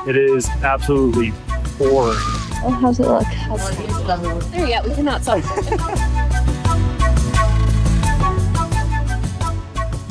It is absolutely pouring. Oh, how's it look? There you go. We cannot stop.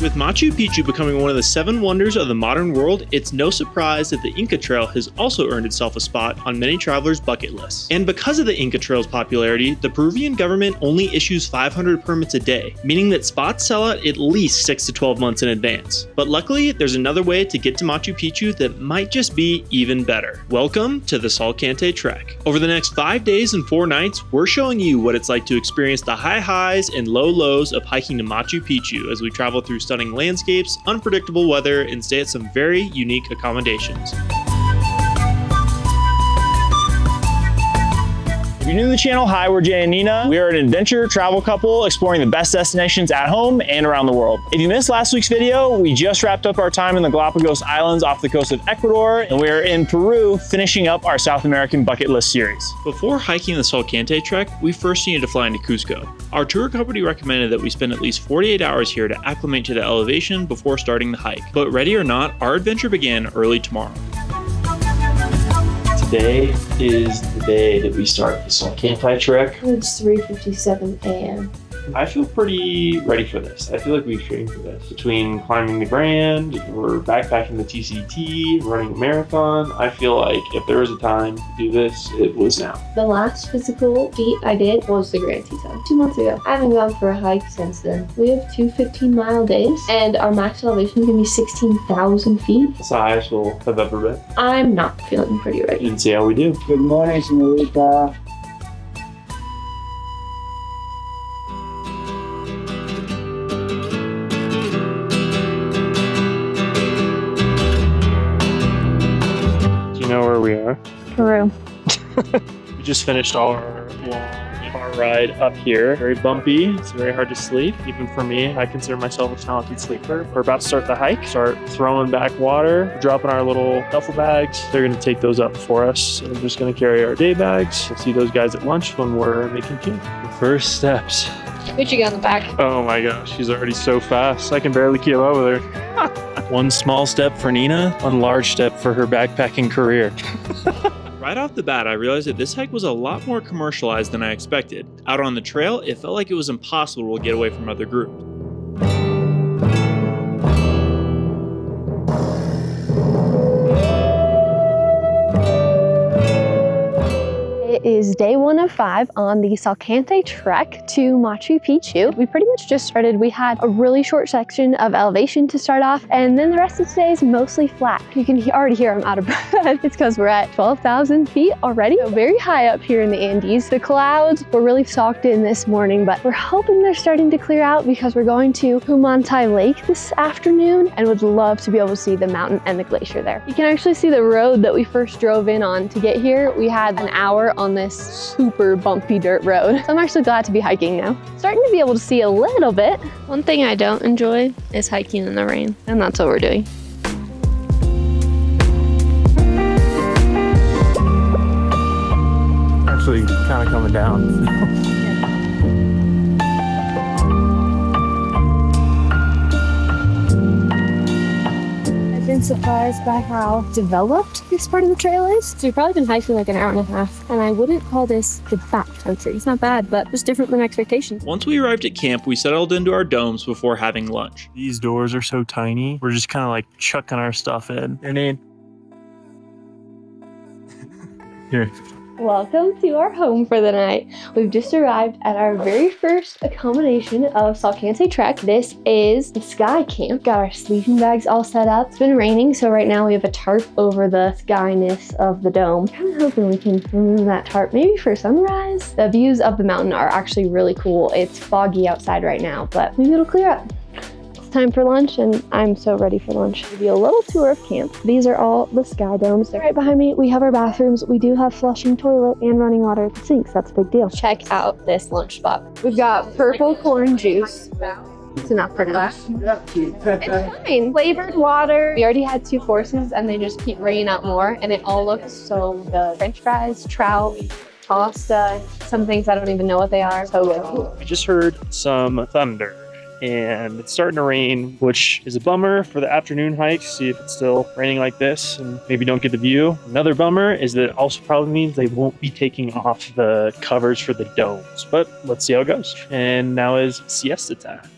With Machu Picchu becoming one of the 7 wonders of the modern world, it's no surprise that the Inca Trail has also earned itself a spot on many travelers' bucket lists. And because of the Inca Trail's popularity, the Peruvian government only issues 500 permits a day, meaning that spots sell out at least 6 to 12 months in advance. But luckily, there's another way to get to Machu Picchu that might just be even better. Welcome to the Salkantay Trek. Over the next 5 days and 4 nights, we're showing you what it's like to experience the high highs and low lows of hiking to Machu Picchu as we travel through stunning landscapes, unpredictable weather, and stay at some very unique accommodations. If you're new to the channel, hi, we're Jay and Nina. We are an adventure travel couple exploring the best destinations at home and around the world. If you missed last week's video, we just wrapped up our time in the Galapagos Islands off the coast of Ecuador, and we're in Peru finishing up our South American bucket list series. Before hiking the Salkantay Trek, we first needed to fly into Cusco. Our tour company recommended that we spend at least 48 hours here to acclimate to the elevation before starting the hike. But ready or not, our adventure began early tomorrow. Today is the day that we start the Salkantay Trek. It's 3:57 a.m. I feel pretty ready for this. I feel like we've trained for this. Between climbing the Grand, we're backpacking the TCT, running a marathon, I feel like if there was a time to do this, it was now. The last physical feat I did was the Grand Teton 2 months ago. I haven't gone for a hike since then. We have 2 15-mile days, and our max elevation is going to be 16,000 feet. That's the highest we'll have ever been. I'm not feeling pretty ready. And see how we do. Good morning, señorita. Do you know where we are? Peru. We just finished our long car ride up here. Very bumpy. It's very hard to sleep. Even for me, I consider myself a talented sleeper. We're about to start the hike, start throwing back water, dropping our little duffel bags. They're going to take those up for us. So I'm just going to carry our day bags. We'll see those guys at lunch when we're making camp. The first steps. Who'd you get on the back? Oh my gosh, she's already so fast. I can barely keep up with her. One small step for Nina, one large step for her backpacking career. Right off the bat, I realized that this hike was a lot more commercialized than I expected. Out on the trail, it felt like it was impossible to get away from other groups. It is day 1 of 5 on the Salkantay Trek to Machu Picchu. We pretty much just started. We had a really short section of elevation to start off, and then the rest of today is mostly flat. You can already hear I'm out of breath. It's because we're at 12,000 feet already. So very high up here in the Andes. The clouds were really socked in this morning, but we're hoping they're starting to clear out because we're going to Humantay Lake this afternoon and would love to be able to see the mountain and the glacier there. You can actually see the road that we first drove in on to get here. We had an hour on this super bumpy dirt road. So I'm actually glad to be hiking now. Starting to be able to see a little bit. One thing I don't enjoy is hiking in the rain, and that's what we're doing. Actually, kind of coming down. Been surprised by how developed this part of the trail is. So we've probably been hiking like an hour and a half, and I wouldn't call this the backcountry. It's not bad, but just different than expectations. Once we arrived at camp, we settled into our domes before having lunch. These doors are so tiny. We're just kind of like chucking our stuff in. Your name? Here. Welcome to our home for the night. We've just arrived at our very first accommodation of Salkantay Trek. This is the Sky Camp. Got our sleeping bags all set up. It's been raining, so right now we have a tarp over the skyness of the dome. Kind of hoping we can remove that tarp maybe for sunrise. The views of the mountain are actually really cool. It's foggy outside right now, but maybe it'll clear up. Time for lunch, and I'm so ready for lunch. Give you a little tour of camp. These are all the sky domes. Right behind me, we have our bathrooms. We do have flushing toilet and running water at the sinks. That's a big deal. Check out this lunch spot. We've got purple corn juice. It's enough for that. It's fine. Flavored water. We already had 2 courses, and they just keep bringing out more, and it all looks so good. French fries, trout, pasta, some things I don't even know what they are. So good. I just heard some thunder. and it's starting to rain, which is a bummer for the afternoon hike. See if it's still raining like this and maybe don't get the view. Another bummer is that it also probably means they won't be taking off the covers for the domes, but let's see how it goes. And now is siesta time.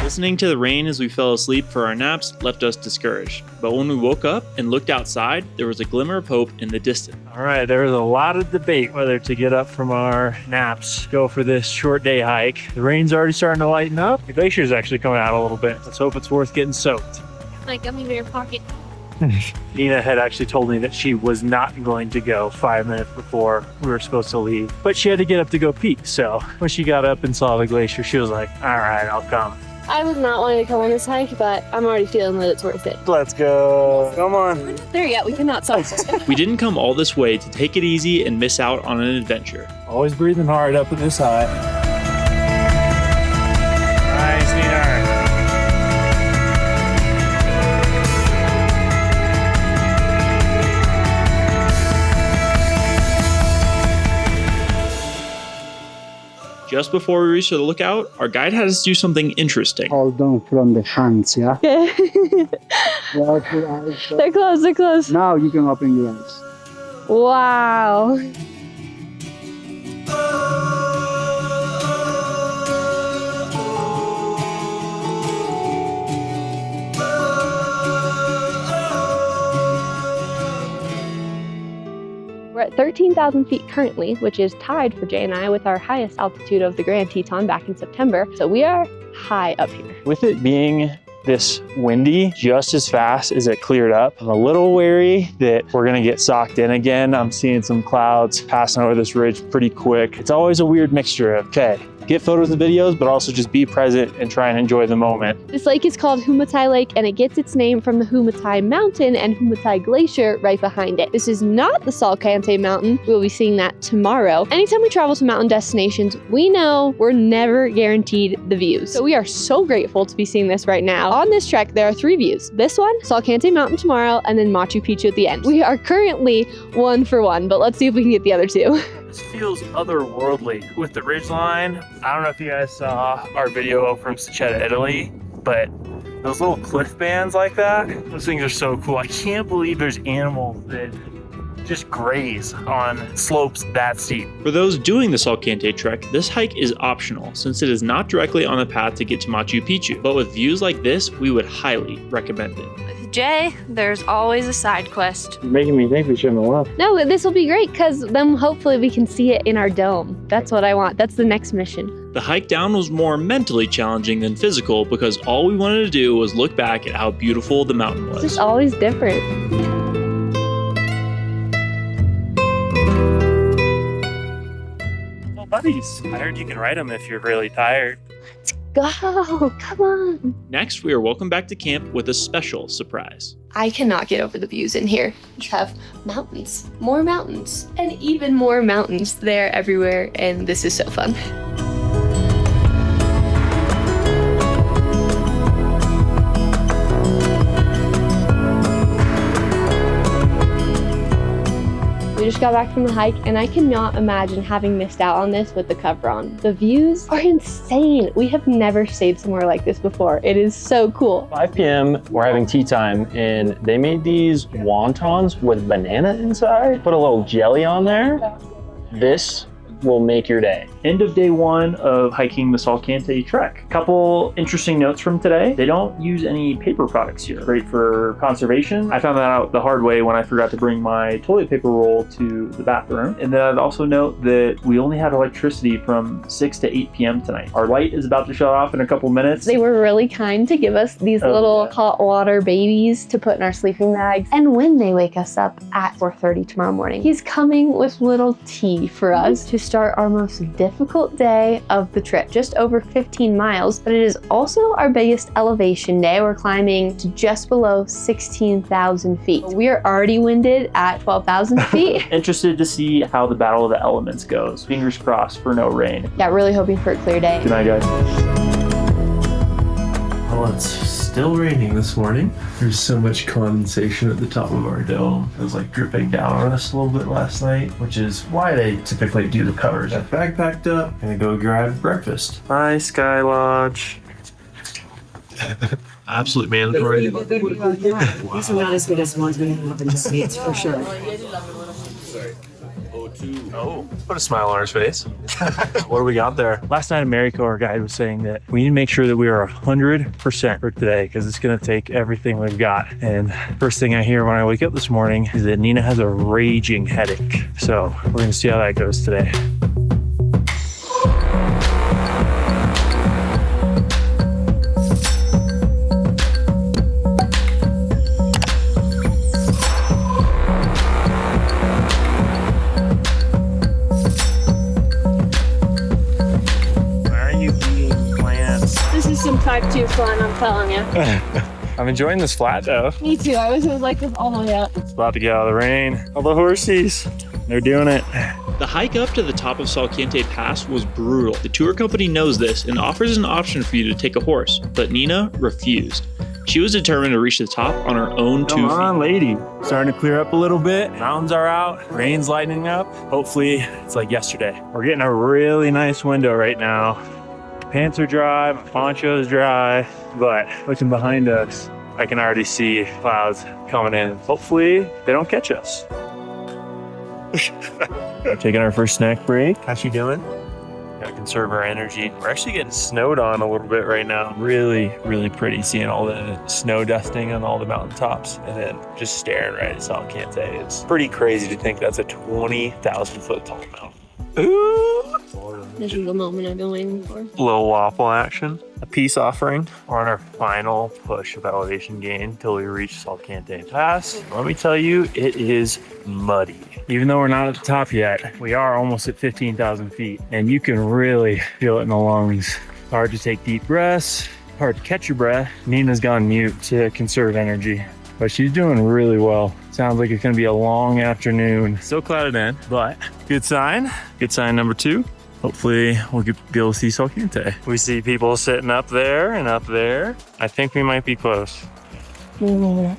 Listening to the rain as we fell asleep for our naps left us discouraged. But when we woke up and looked outside, there was a glimmer of hope in the distance. All right, there was a lot of debate whether to get up from our naps, go for this short day hike. The rain's already starting to lighten up. The glacier's actually coming out a little bit. Let's hope it's worth getting soaked. My gummy bear pocket. Nina had actually told me that she was not going to go 5 minutes before we were supposed to leave, but she had to get up to go pee. So when she got up and saw the glacier, she was like, all right, I'll come. I was not wanting to come on this hike, but I'm already feeling that it's worth it. Let's go. Come on. We're not there yet. We cannot stop. We didn't come all this way to take it easy and miss out on an adventure. Always breathing hard up in this high. Nice, Nina. Just before we reached the lookout, our guide had us do something interesting. Hold on from the hands, yeah? Okay. Close your eyes. They're closed. They're closed. Now you can open your eyes. Wow. We're at 13,000 feet currently, which is tied for Jay and I with our highest altitude of the Grand Teton back in September. So we are high up here. With it being this windy just as fast as it cleared up, I'm a little wary that we're gonna get socked in again. I'm seeing some clouds passing over this ridge pretty quick. It's always a weird mixture of, okay, get photos and videos, but also just be present and try and enjoy the moment. This lake is called Humantay Lake, and it gets its name from the Humantay Mountain and Humantay Glacier right behind it. This is not the Salkantay Mountain. We'll be seeing that tomorrow. Anytime we travel to mountain destinations, we know we're never guaranteed the views. So we are so grateful to be seeing this right now. On this trek, there are 3 views. This one, Salkantay Mountain tomorrow, and then Machu Picchu at the end. We are currently 1 for 1, but let's see if we can get the other 2. This feels otherworldly with the ridgeline. I don't know if you guys saw our video from Secetta, Italy, but those little cliff bands like that, those things are so cool. I can't believe there's animals that just graze on slopes that steep. For those doing the Salkantay Trek, this hike is optional since it is not directly on the path to get to Machu Picchu. But with views like this, we would highly recommend it. With Jay, there's always a side quest. You're making me think we shouldn't have left. No, this will be great because then hopefully we can see it in our dome. That's what I want. That's the next mission. The hike down was more mentally challenging than physical because all we wanted to do was look back at how beautiful the mountain It's was. just always different. Buddies, I heard you can ride them if you're really tired. Go, come on. Next, we are welcomed back to camp with a special surprise. I cannot get over the views in here. We have mountains, more mountains, and even more mountains there everywhere, and this is so fun. We just got back from the hike, and I cannot imagine having missed out on this with the cover on. The views are insane. We have never stayed somewhere like this before. It is so cool. 5 p.m. we're having tea time, and they made these wontons with banana inside. Put a little jelly on there. This will make your day. End of day 1 of hiking the Salkantay Trek. Couple interesting notes from today. They don't use any paper products here. Great for conservation. I found that out the hard way when I forgot to bring my toilet paper roll to the bathroom. And then I'd also note that we only had electricity from 6 to 8 p.m. tonight. Our light is about to shut off in a couple minutes. They were really kind to give us these little hot water babies to put in our sleeping bags. And when they wake us up at 4:30 tomorrow morning, he's coming with little tea for us to start our most difficult day of the trip. Just over 15 miles, but it is also our biggest elevation day. We're climbing to just below 16,000 feet. We are already winded at 12,000 feet. Interested to see how the Battle of the Elements goes. Fingers crossed for no rain. Yeah, really hoping for a clear day. Good night, guys. Well, it's still raining this morning. There's so much condensation at the top of our dome. It was like dripping down on us a little bit last night, which is why they typically do the covers. Got bag packed up, gonna go grab breakfast. Hi, Sky Lodge. Absolute mandatory. These are not as good as the ones we have in the States, for sure. Oh, put a smile on his face. What do we got there? Last night, America, our guide, was saying that we need to make sure that we are 100% for today because it's going to take everything we've got. And first thing I hear when I wake up this morning is that Nina has a raging headache. So we're going to see how that goes today. Some type 2 fun, I'm telling you. I'm enjoying this flat though. Me too. I was like this all the way up. It's about to get out of the rain. All the horsies, they're doing it. The hike up to the top of Salkantay Pass was brutal. The tour company knows this and offers an option for you to take a horse, but Nina refused. She was determined to reach the top on her own 2 feet. Come on, lady. Starting to clear up a little bit. Mountains are out, rain's lightening up. Hopefully it's like yesterday. We're getting a really nice window right now. Pants are dry, my poncho's dry, but looking behind us, I can already see clouds coming in. Hopefully they don't catch us. Taking our first snack break. How she doing? Gotta conserve our energy. We're actually getting snowed on a little bit right now. Really, really pretty seeing all the snow dusting on all the mountaintops and then just staring right at Salkantay. It's pretty crazy to think that's a 20,000 foot tall mountain. Ooh! This is the moment I've been waiting for. Little waffle action. A peace offering. We're on our final push of elevation gain until we reach Salkantay Pass. Let me tell you, it is muddy. Even though we're not at the top yet, we are almost at 15,000 feet. And you can really feel it in the lungs. Hard to take deep breaths. Hard to catch your breath. Nina's gone mute to conserve energy. But she's doing really well. Sounds like it's gonna be a long afternoon. Still clouded in, but good sign. Good sign number 2. Hopefully we'll be able to see Salkantay. We see people sitting up there and up there. I think we might be close. Her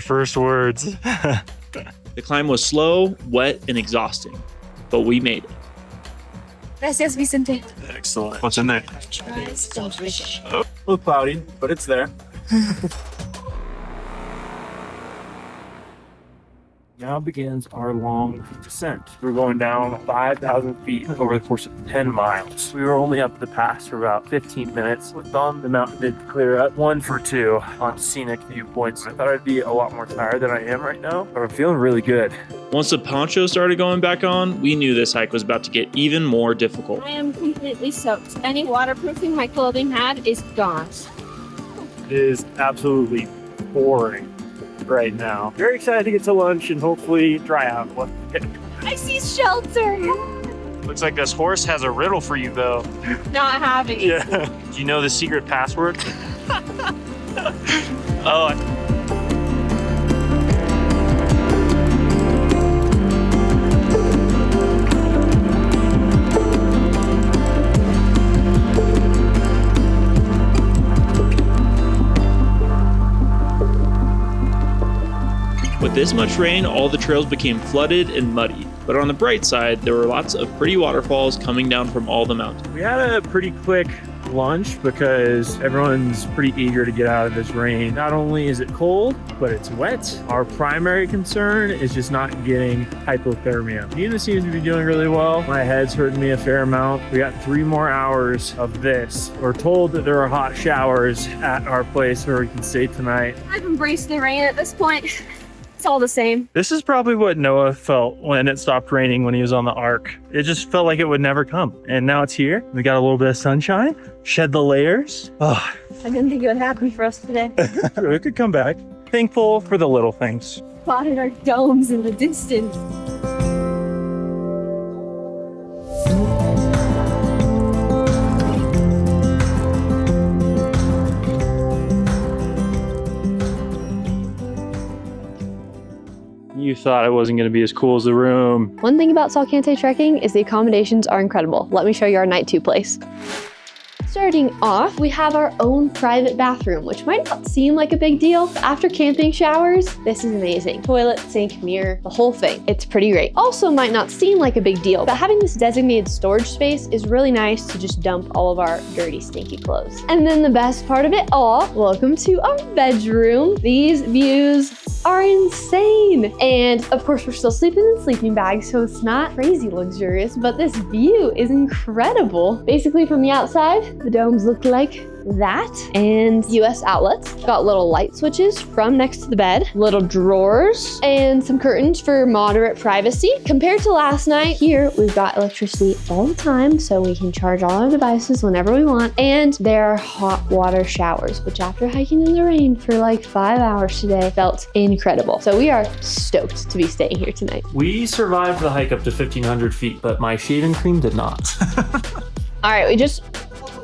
first words. The climb was slow, wet, and exhausting, but we made it. Gracias, Vicente. Excellent. What's in there? Oh, a little cloudy, but it's there. Now begins our long descent. We're going down 5,000 feet over the course of 10 miles. We were only up the pass for about 15 minutes. With them, the mountain did clear up 1 for 2 on scenic viewpoints. I thought I'd be a lot more tired than I am right now, but I'm feeling really good. Once the poncho started going back on, we knew this hike was about to get even more difficult. I am completely soaked. Any waterproofing my clothing had is gone. It is absolutely pouring right now. Very excited to get to lunch and hopefully dry out. I see shelter. Looks like this horse has a riddle for you though. Not having it. Yeah. Do you know the secret password? Oh. With this much rain, all the trails became flooded and muddy. But on the bright side, there were lots of pretty waterfalls coming down from all the mountains. We had a pretty quick lunch because everyone's pretty eager to get out of this rain. Not only is it cold, but it's wet. Our primary concern is just not getting hypothermia. Nina seems to be doing really well. My head's hurting me a fair amount. We got 3 more hours of this. We're told that there are hot showers at our place where we can stay tonight. I've embraced the rain at this point. It's all the same. This is probably what Noah felt when it stopped raining when he was on the Ark. It just felt like it would never come. And now it's here. We got a little bit of sunshine. Shed the layers. Oh, I didn't think it would happen for us today. it could come back. Thankful for the little things. Spotted our domes in the distance. You thought it wasn't going to be as cool as the room. One thing about Salkantay trekking is the accommodations are incredible. Let me show you our night 2 place. Starting off, we have our own private bathroom, which might not seem like a big deal, but after camping showers, this is amazing. Toilet, sink, mirror, the whole thing. It's pretty great. Also might not seem like a big deal, but having this designated storage space is really nice to just dump all of our dirty, stinky clothes. And then the best part of it all, welcome to our bedroom. These views are insane. And of course, we're still sleeping in sleeping bags, so it's not crazy luxurious, but this view is incredible. Basically from the outside, the domes look like that, and US outlets. Got little light switches from next to the bed, little drawers, and some curtains for moderate privacy. Compared to last night, here we've got electricity all the time, so we can charge all our devices whenever we want, and there are hot water showers, which after hiking in the rain for like 5 hours today felt incredible. So we are stoked to be staying here tonight. We survived the hike up to 1,500 feet, but my shaving cream did not. All right, we just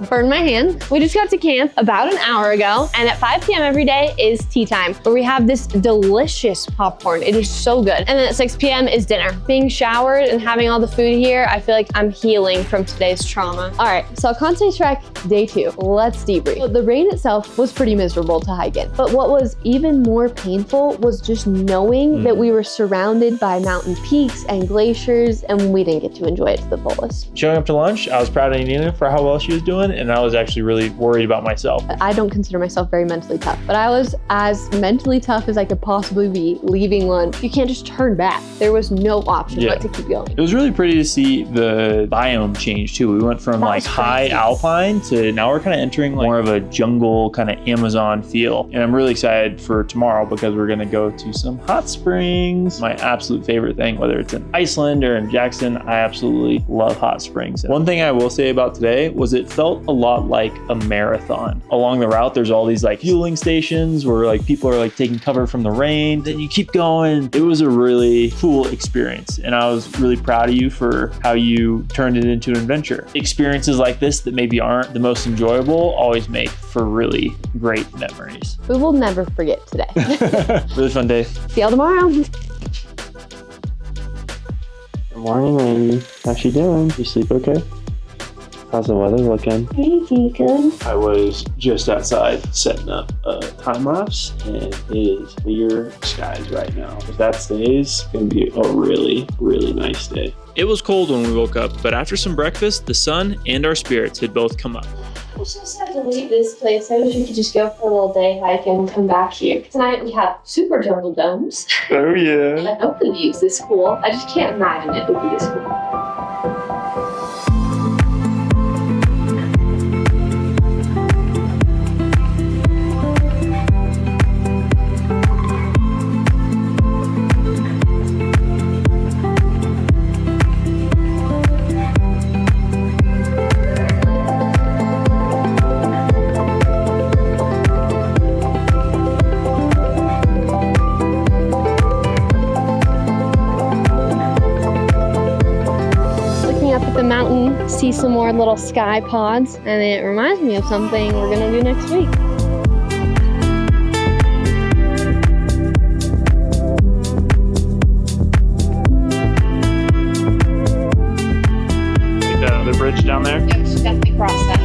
burned my hand. We just got to camp about an hour ago, and at 5 p.m. every day is tea time, where we have this delicious popcorn. It is so good. And then at 6 p.m. is dinner. Being showered and having all the food here, I feel like I'm healing from today's trauma. All right, Salkantay Trek, day 2. Let's debrief. So the rain itself was pretty miserable to hike in, but what was even more painful was just knowing that we were surrounded by mountain peaks and glaciers, and we didn't get to enjoy it to the fullest. Showing up to lunch, I was proud of Nina for how well she was doing, and I was actually really worried about myself. I don't consider myself very mentally tough, but I was as mentally tough as I could possibly be leaving lunch. You can't just turn back. There was no option but to keep going. It was really pretty to see the biome change too. We went from like high alpine to now we're kind of entering like more of a jungle kind of Amazon feel. And I'm really excited for tomorrow because we're gonna go to some hot springs. My absolute favorite thing, whether it's in Iceland or in Jackson, I absolutely love hot springs. One thing I will say about today was it felt a lot like a marathon. Along the route, there's all these like fueling stations where like people are like taking cover from the rain. Then you keep going. It was a really cool experience. And I was really proud of you for how you turned it into an adventure. Experiences like this that maybe aren't the most enjoyable always make for really great memories. We will never forget today. Really fun day. See y'all tomorrow. Good morning, lady. How's she doing? You sleep okay? How's the weather looking? Pretty good. I was just outside setting up a time lapse, and it is clear skies right now. If that stays, it's gonna be a really, really nice day. It was cold when we woke up, but after some breakfast, the sun and our spirits had both come up. I just have to leave this place. I wish we could just go for a little day hike and come back here. Tonight we have super jungle domes. Oh yeah. I hope the view's this cool. I just can't imagine it would be this cool. Mountain, see some more little sky pods, and it reminds me of something we're gonna do next week. Like the bridge down there? Yep, just definitely cross that.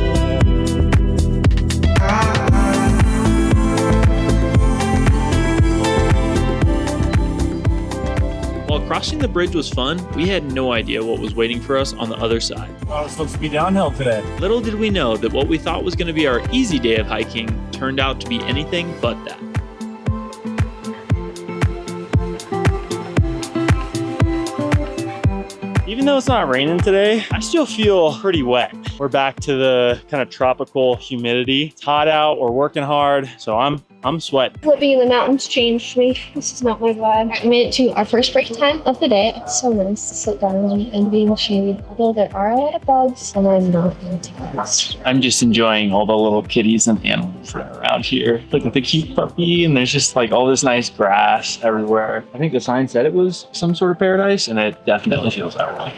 While crossing the bridge was fun, we had no idea what was waiting for us on the other side. Oh, it's supposed to be downhill today. Little did we know that what we thought was going to be our easy day of hiking turned out to be anything but that. Even though it's not raining today, I still feel pretty wet. We're back to the kind of tropical humidity. It's hot out, we're working hard, so I'm sweating. Living in the mountains changed me. This is not my vibe. We made it to our first break time of the day. It's so nice to sit down and be in the shade. Although there are a lot of bugs, and I'm not going to take a rest. I'm just enjoying all the little kitties and animals that are around here. Look at the cute puppy, and there's just like all this nice grass everywhere. I think the sign said it was some sort of paradise, and it definitely feels that way.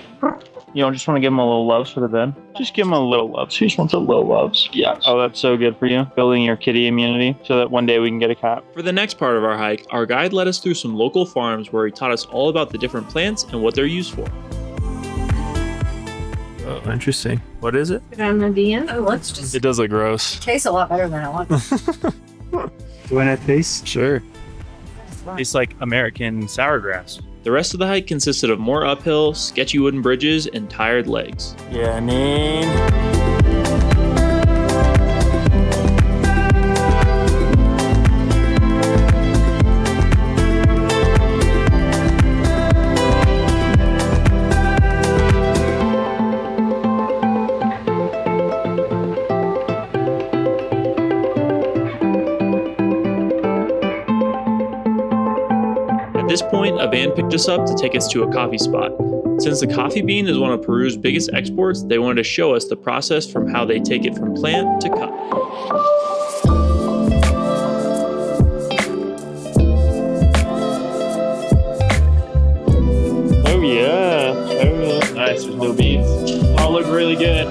You don't just want to give them a little loves for the bed? Just give them a little loves. Who just wants a little loves? Yeah. Oh, that's so good for you. Building your kitty immunity so that one day we can get a cat. For the next part of our hike, our guide led us through some local farms where he taught us all about the different plants and what they're used for. Oh, interesting. What is it? Granadilla. Oh, let's just. It does look gross. Tastes a lot better than I want. You want a taste? Sure. Tastes like American sour grass. The rest of the hike consisted of more uphill, sketchy wooden bridges, and tired legs. Yeah, I mean. At this point, a van picked us up to take us to a coffee spot. Since the coffee bean is one of Peru's biggest exports, they wanted to show us the process from how they take it from plant to cup. Oh yeah. Nice with no beans. All look really good.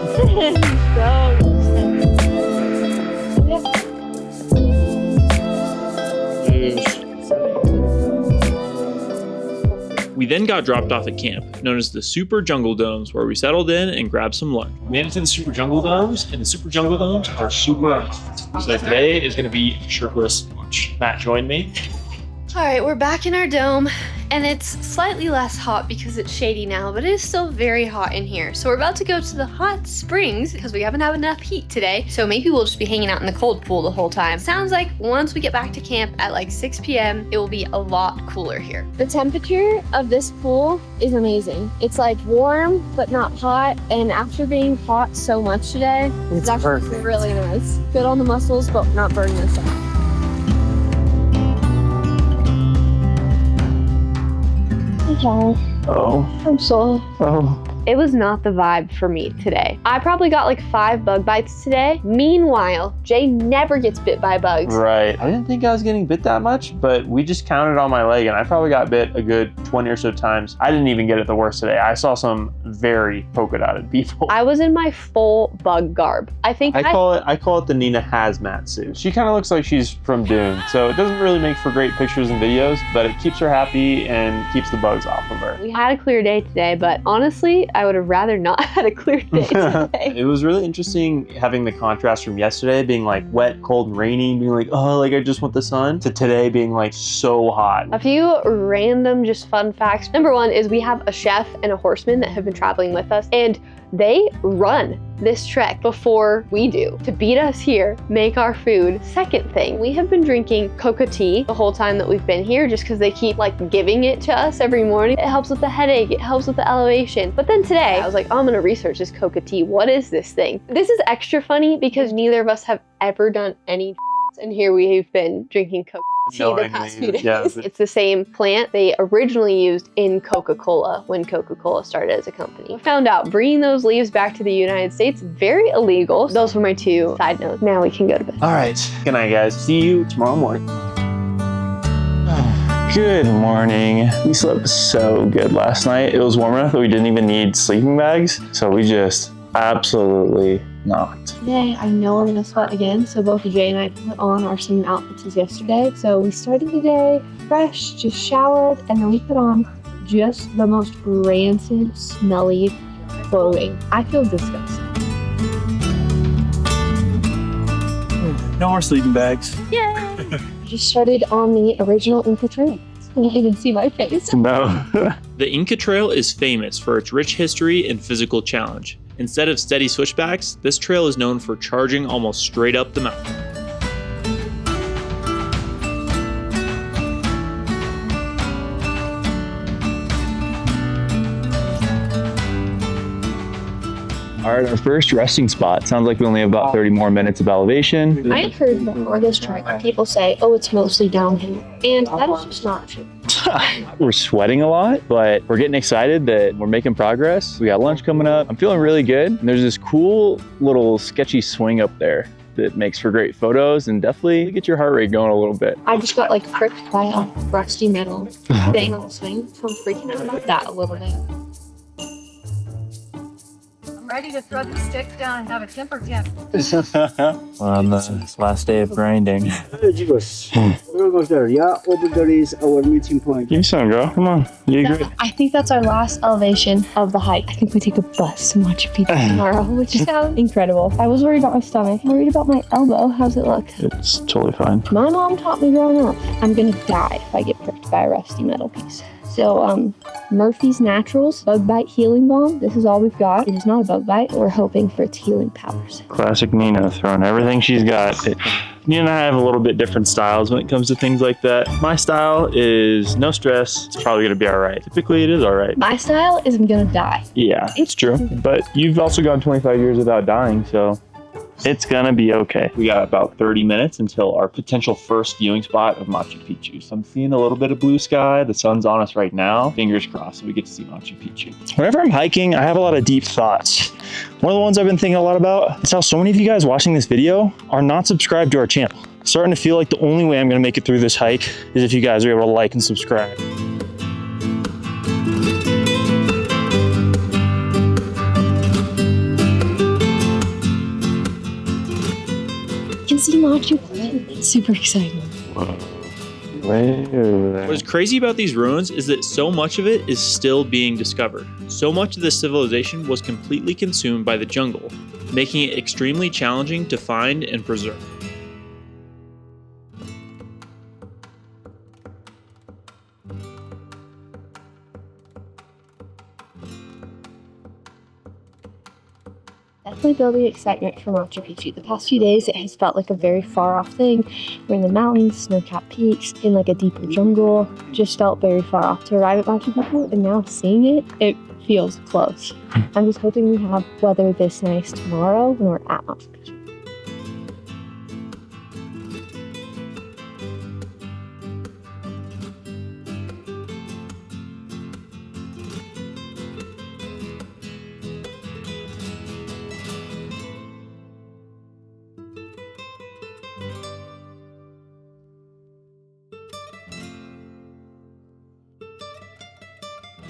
We then got dropped off at camp, known as the Super Jungle Domes, where we settled in and grabbed some lunch. Made it to the Super Jungle Domes, and the Super Jungle Domes are super hot. So today is going to be shirtless lunch. Matt joined me. All right, we're back in our dome, and it's slightly less hot because it's shady now, but it is still very hot in here. So we're about to go to the hot springs because we haven't had enough heat today. So maybe we'll just be hanging out in the cold pool the whole time. Sounds like once we get back to camp at like 6 p.m., it will be a lot cooler here. The temperature of this pool is amazing. It's like warm, but not hot. And after being hot so much today, it's actually perfect. really nice. Good on the muscles, but not burning us out. Oh. I'm sorry. Oh. It was not the vibe for me today. I probably got like 5 bug bites today. Meanwhile, Jay never gets bit by bugs. Right. I didn't think I was getting bit that much, but we just counted on my leg and I probably got bit a good 20 or so times. I didn't even get it the worst today. I saw some very polka dotted people. I was in my full bug garb. I think I call it the Nina hazmat suit. She kind of looks like she's from Dune, so it doesn't really make for great pictures and videos, but it keeps her happy and keeps the bugs off of her. we had a clear day today, but honestly, I would have rather not had a clear day today. It was really interesting having the contrast from yesterday being like wet, cold, and rainy, being like, oh, like I just want the sun, to today being like so hot. A few random just fun facts. Number one is we have a chef and a horseman that have been traveling with us, and they run this trek before we do to beat us here, make our food. Second thing, we have been drinking coca tea the whole time that we've been here just because they keep like giving it to us every morning. It helps with the headache, it helps with the elevation. But then today I was like, oh, I'm gonna research this coca tea. What is this thing? This is extra funny because neither of us have ever done any and here we've been drinking coca tea the past few days. Yeah. It's the same plant they originally used in Coca-Cola when Coca-Cola started as a company. I found out bringing those leaves back to the United States, very illegal. Those were my 2 side notes. Now we can go to bed. All right. Good night, guys. See you tomorrow morning. Good morning. We slept so good last night. It was warm enough that we didn't even need sleeping bags. So we just absolutely knocked. Today, I know we're gonna sweat again, so both Jay and I put on our same outfits as yesterday. So we started the day fresh, just showered, and then we put on just the most rancid, smelly clothing. I feel disgusting. No more sleeping bags. I just started on the original Inca Trail. You didn't even see my face. No. The Inca Trail is famous for its rich history and physical challenge. Instead of steady switchbacks, this trail is known for charging almost straight up the mountain. All right, our first resting spot. Sounds like we only have about 30 more minutes of elevation. I heard before this trek, people say, oh, it's mostly downhill. And that is just not true. We're sweating a lot, but we're getting excited that we're making progress. We got lunch coming up. I'm feeling really good. And there's this cool little sketchy swing up there that makes for great photos and definitely get your heart rate going a little bit. I just got like pricked by a rusty metal thing on the swing, so I'm freaking out about that a little bit. ready to throw the stick down and have a temper tantrum. On the last day of grinding. Yeah, over there is our meeting point. Give me some, girl. Come on. You agree? I think that's our last elevation of the hike. I think we take a bus to Machu Picchu tomorrow, which sounds incredible. I was worried about my stomach. I'm worried about my elbow. How's it look? It's totally fine. My mom taught me growing up, I'm gonna die if I get pricked by a rusty metal piece. So, Murphy's Naturals Bug Bite Healing Balm. This is all we've got. It is not a bug bite. We're hoping for its healing powers. Classic Nina, throwing everything she's got. Nina and I have a little bit different styles when it comes to things like that. My style is no stress. It's probably gonna be all right. Typically, it is all right. My style is I'm gonna die. Yeah, it's true. But you've also gone 25 years without dying, so it's gonna be okay. We got about 30 minutes until our potential first viewing spot of Machu Picchu. So I'm seeing a little bit of blue sky. The sun's on us right now. Fingers crossed we get to see Machu Picchu. Whenever I'm hiking, I have a lot of deep thoughts. One of the ones I've been thinking a lot about is how so many of you guys watching this video are not subscribed to our channel. Starting to feel like the only way I'm gonna make it through this hike is if you guys are able to like and subscribe. You can see Machu Picchu. It's super exciting. Way over there. What's crazy about these ruins is that so much of it is still being discovered. So much of this civilization was completely consumed by the jungle, making it extremely challenging to find and preserve. Definitely building excitement for Machu Picchu. The past few days, it has felt like a very far off thing. We're in the mountains, snow-capped peaks, in like a deeper jungle. Just felt very far off to arrive at Machu Picchu, and now seeing it, it feels close. I'm just hoping we have weather this nice tomorrow when we're at Machu Picchu.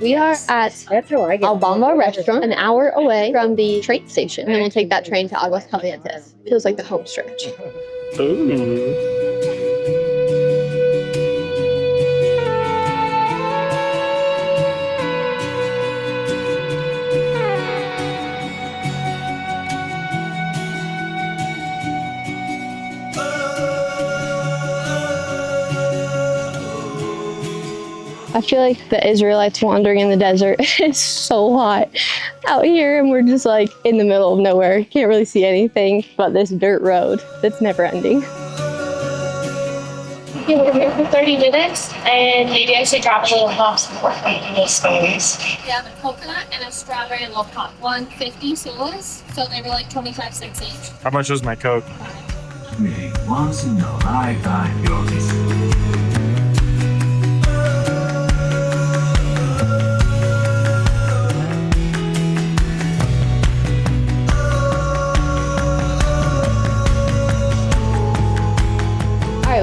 We are at Albamba Restaurant, an hour away from the train station. And then we'll take that train to Aguas Calientes. Feels like the home stretch. Ooh. I feel like the Israelites wandering in the desert. It's so hot out here, and we're just like in the middle of nowhere. Can't really see anything but this dirt road that's never ending. We're here for 30 minutes, and maybe I should drop a little hops before eating those stories. We have a coconut and a strawberry low pop. 150 solas, so they were like 25 cents each. How much was my Coke? Once in a lifetime, you're missing.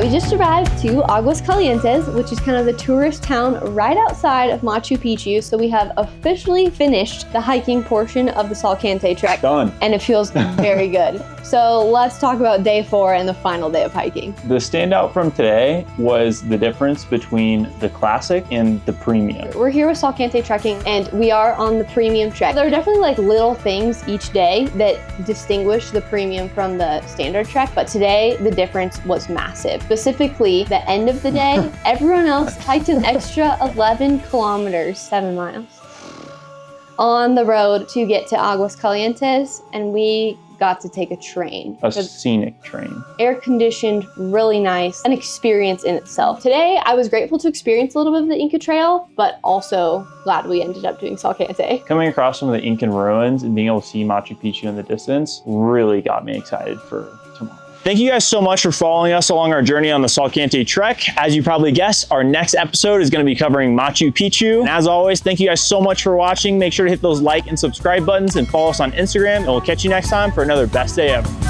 We just arrived to Aguas Calientes, which is kind of the tourist town right outside of Machu Picchu. So we have officially finished the hiking portion of the Salkantay Trek. Done. And it feels very good. So let's talk about day 4 and the final day of hiking. The standout from today was the difference between the classic and the premium. We're here with Salkantay Trekking, and we are on the premium trek. There are definitely like little things each day that distinguish the premium from the standard trek, but today the difference was massive. Specifically, the end of the day, everyone else hiked an extra 11 kilometers, 7 miles, on the road to get to Aguas Calientes, and we got to take a train. A scenic train. Air-conditioned, really nice, an experience in itself. Today, I was grateful to experience a little bit of the Inca Trail, but also glad we ended up doing Salkantay. Coming across some of the Incan ruins and being able to see Machu Picchu in the distance really got me excited for tomorrow. Thank you guys so much for following us along our journey on the Salkantay Trek. As you probably guessed, our next episode is going to be covering Machu Picchu. And as always, thank you guys so much for watching. Make sure to hit those like and subscribe buttons and follow us on Instagram, and we'll catch you next time for another best day ever.